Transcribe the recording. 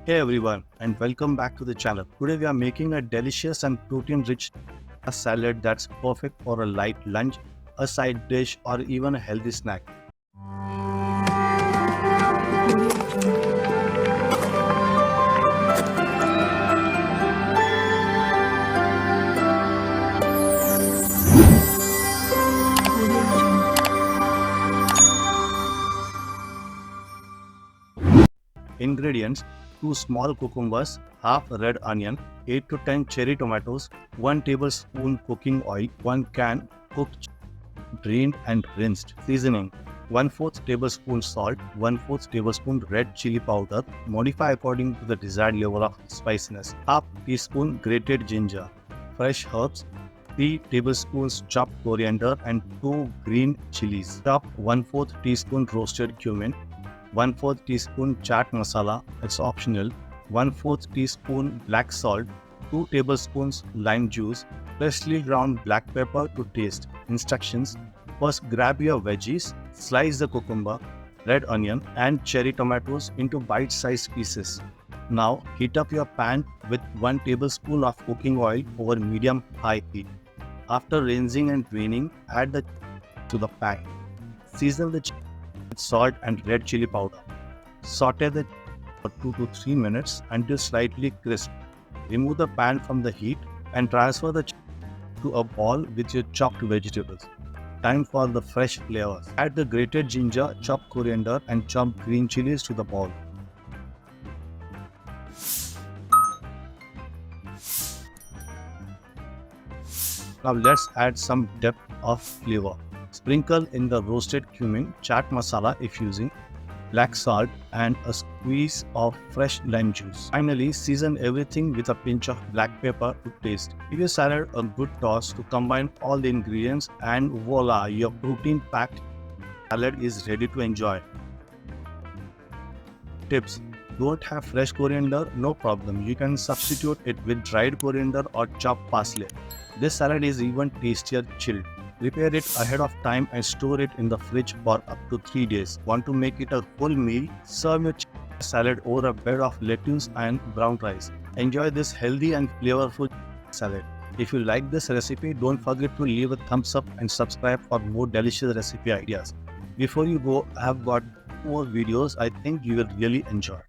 Hey everyone, and welcome back to the channel. Today we are making a delicious and protein-rich salad that's perfect for a light lunch, a side dish, or even a healthy snack. Ingredients: 2 small cucumbers, half red onion, 8 to 10 cherry tomatoes, 1 tablespoon cooking oil, 1 can cooked drained and rinsed. Seasoning: 1/4 tablespoon salt, 1/4 tablespoon red chili powder, modify according to the desired level of spiciness, half teaspoon grated ginger, fresh herbs, 3 tablespoons chopped coriander and 2 green chilies. Chop 1/4 teaspoon roasted cumin, 1/4 teaspoon chaat masala, it's optional, 1/4 teaspoon black salt, 2 tablespoons lime juice, freshly ground black pepper to taste. Instructions: first, grab your veggies, slice the cucumber, red onion and cherry tomatoes into bite-sized pieces. Now heat up your pan with 1 tablespoon of cooking oil over medium-high heat. After rinsing and draining, add the to the pan. Season the with salt and red chili powder. Saute the for 2 to 3 minutes until slightly crisp. Remove the pan from the heat and transfer the to a bowl with your chopped vegetables. Time for the fresh flavors. Add the grated ginger, chopped coriander and chopped green chilies to the bowl. Now let's add some depth of flavor. Sprinkle in the roasted cumin, chaat masala if using, black salt and a squeeze of fresh lime juice. Finally, season everything with a pinch of black pepper to taste. Give your salad a good toss to combine all the ingredients and voila, your protein-packed salad is ready to enjoy. Tips: don't have fresh coriander? No problem. You can substitute it with dried coriander or chopped parsley. This salad is even tastier chilled. Prepare it ahead of time and store it in the fridge for up to 3 days. Want to make it a full meal? Serve your salad over a bed of lettuce and brown rice. Enjoy this healthy and flavorful salad. If you like this recipe, don't forget to leave a thumbs up and subscribe for more delicious recipe ideas. Before you go, I have got more videos I think you will really enjoy.